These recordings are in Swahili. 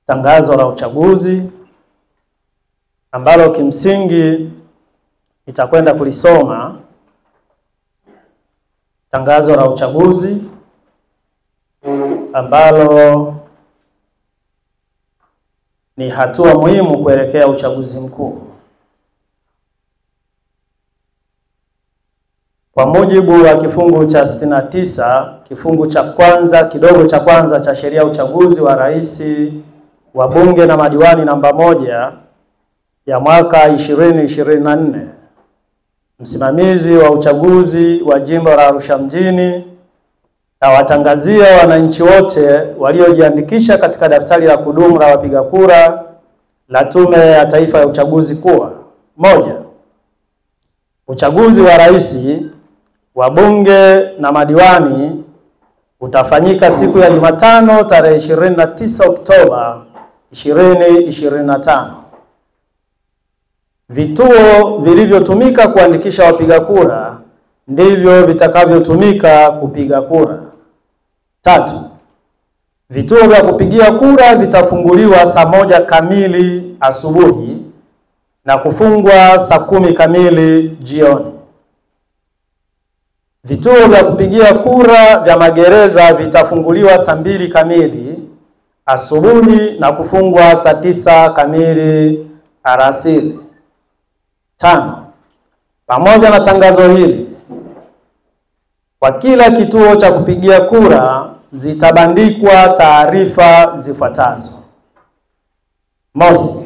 tangazo la uchaguzi ambalo kimsingi itakwenda kulisoma. Tangazo la uchaguzi ambalo ni hatua muhimu kuelekea uchaguzi mkuu. Kwa mujibu wa kifungu cha 69 kifungu cha kwanza kidogo cha kwanza cha sheria ya uchaguzi wa rais, wa bunge na madiwani namba 1 ya mwaka 2024, msimamizi wa uchaguzi wa jimbo la Arusha mjini na watangazia wananchi wote waliojiandikisha katika daftari la kudumu la wapiga kura la Tume ya Taifa ya Uchaguzi kuwa: 1. Uchaguzi wa rais, wa bunge na madiwani utafanyika siku ya Jumatano tarehe 29 Oktoba 2025. Vituo vilivyotumika kuandikisha wapiga kura ndivyo vitakavyotumika kupiga kura. 3. Vituo vya kupigia kura vitafunguliwa saa 1 kamili asubuhi na kufungwa saa 10 kamili jioni. Vituo vya kupigia kura vya magereza vitafunguliwa saa 2 kamili asubuhi na kufungwa saa 9 kamili alasiri. 5. Pamoja na tangazo hili, kwa kila kituo cha kupigia kura zitabandikwa taarifa zifuatazo: 1.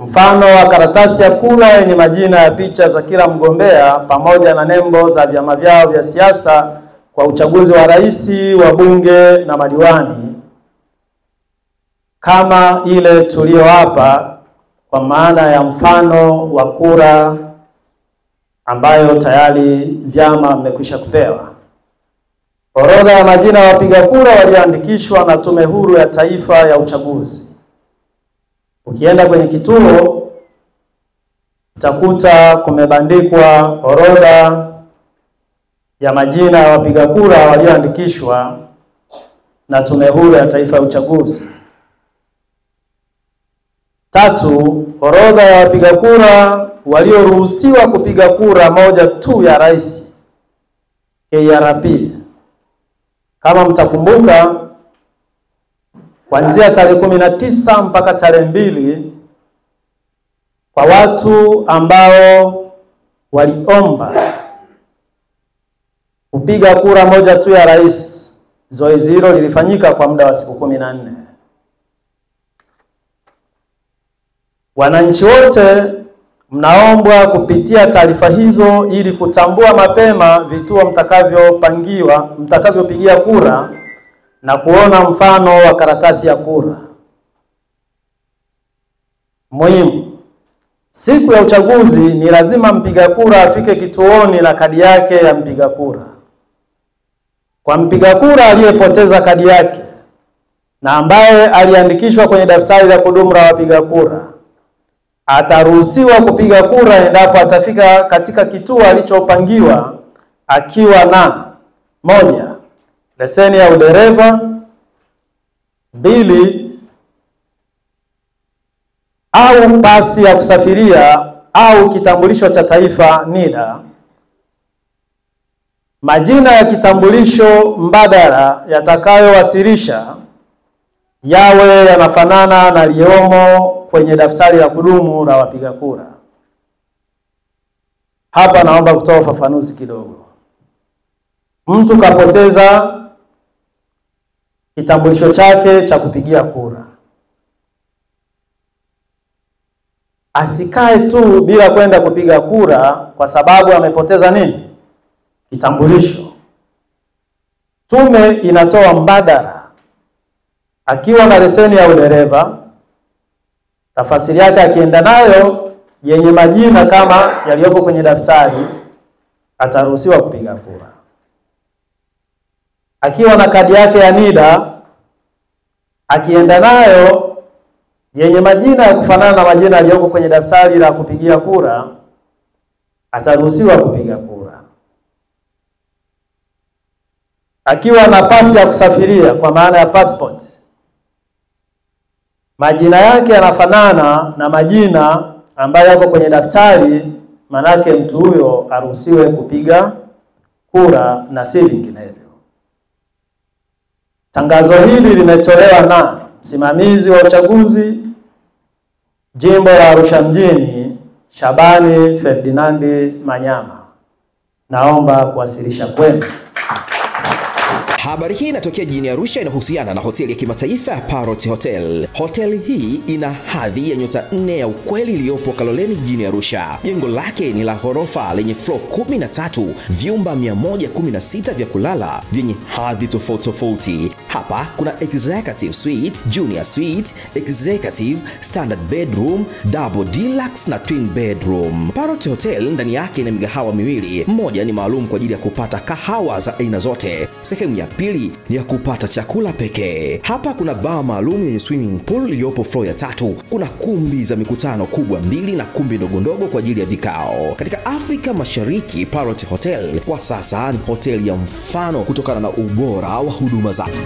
Mfano wa karatasi ya kura yenye majina ya picha za kila mgombea pamoja na nembo za vyama vyao vya siasa kwa uchaguzi wa rais, wa bunge na madiwani, kama ile tulio hapa, kwa maana ya mfano wa kura ambayo tayari vyama vimekwisha kupewa. Orodha ya majina ya wapiga kura walioandikishwa na Tume Huru ya Taifa ya Uchaguzi. Ukienda kwenye kituo utakuta kumebandikwa orodha ya majina ya wapiga kura walioandikishwa na Tume Huru ya Taifa ya Uchaguzi. 3. Orodha ya wapiga kura walioruhusiwa kupiga kura moja tu ya rais, KRP. Kama mtakumbuka, kuanzia tarehe 19 mpaka tarehe 2, kwa watu ambao waliomba kupiga kura moja tu ya rais, zoezi hilo lilifanyika kwa muda wa siku 14. Wananchi wote mnaombwa kupitia taarifa hizo ili kutambua mapema vituo mtakavyopigia kura na kuona mfano wa karatasi ya kura. Muhimu: siku ya uchaguzi ni lazima mpiga kura afike kituoni na kadi yake ya mpiga kura. Kwa mpiga kura aliyepoteza kadi yake na ambaye aliandikishwa kwenye daftari la kudumu la wapiga kura, ataruhusiwa kupiga kura endapo atafika katika kituo alichopangiwa akiwa na: 1. leseni ya udereva; 2. au pasi ya kusafiria au kitambulisho cha taifa NIDA. Majina ya kitambulisho mbadala yatakayowasilisha yawe yanafanana na yaliyomo kwenye daftari la kudumu la wapiga kura. Hapa naomba kutoa ufafanuzi kidogo. Mtu kapoteza kitambulisho chake cha kupigia kura, asikae tu bila kwenda kupiga kura kwa sababu amepoteza nini? Kitambulisho. Tume inatoa mbadala. Akiwa na leseni ya udereva, tafasiri yake akienda nayo yenye majina kama yaliyopo kwenye daftari, ataruhusiwa kupiga kura. Akiwa na kadi yake ya NIDA, akienda nayo yenye majina ya kufanana na majina yaliyoko kwenye daftari la kupigia kura, ataruhusiwa kupiga kura. Akiwa na pasi ya kusafiria kwa maana ya passport, majina yake yanafanana na majina ambayo yako kwenye daftari, manake mtu huyo aruhusiwe kupiga kura na si vinginevyo. Tangazo hili limetolewa na msimamizi wa uchaguzi Jimbo la Arusha Mjini, Shabani Ferdinandi Manyama. Naomba kuwasilisha kwenu. Habari hii inatokea jijini Arusha, inahusiana na hoteli ya kimataifa ya Parrot Hotel. Hoteli hii ina hadhi ya nyota 4 ya ukweli iliyopo Kaloleni jijini Arusha. Jengo lake ni la ghorofa lenye floor 13, vyumba 116 vya kulala vyenye hadhi tofauti tofauti. Hapa kuna executive suite, junior suite, executive, standard bedroom, double deluxe na twin bedroom. Parrot Hotel ndani yake ina migahawa miwili. Mmoja ni maalum kwa ajili ya kupata kahawa za aina zote. Sehemu ya pili ni ya kupata chakula pekee. Hapa kuna bar maalum yenye swimming pool iliyopo floor ya 3. Kuna kumbi za mikutano kubwa 2 na kumbi ndogo ndogo kwa ajili ya vikao. Katika Afrika Mashariki, Parrot Hotel kwa sasa ni hoteli ya mfano kutokana na ubora wa huduma zake.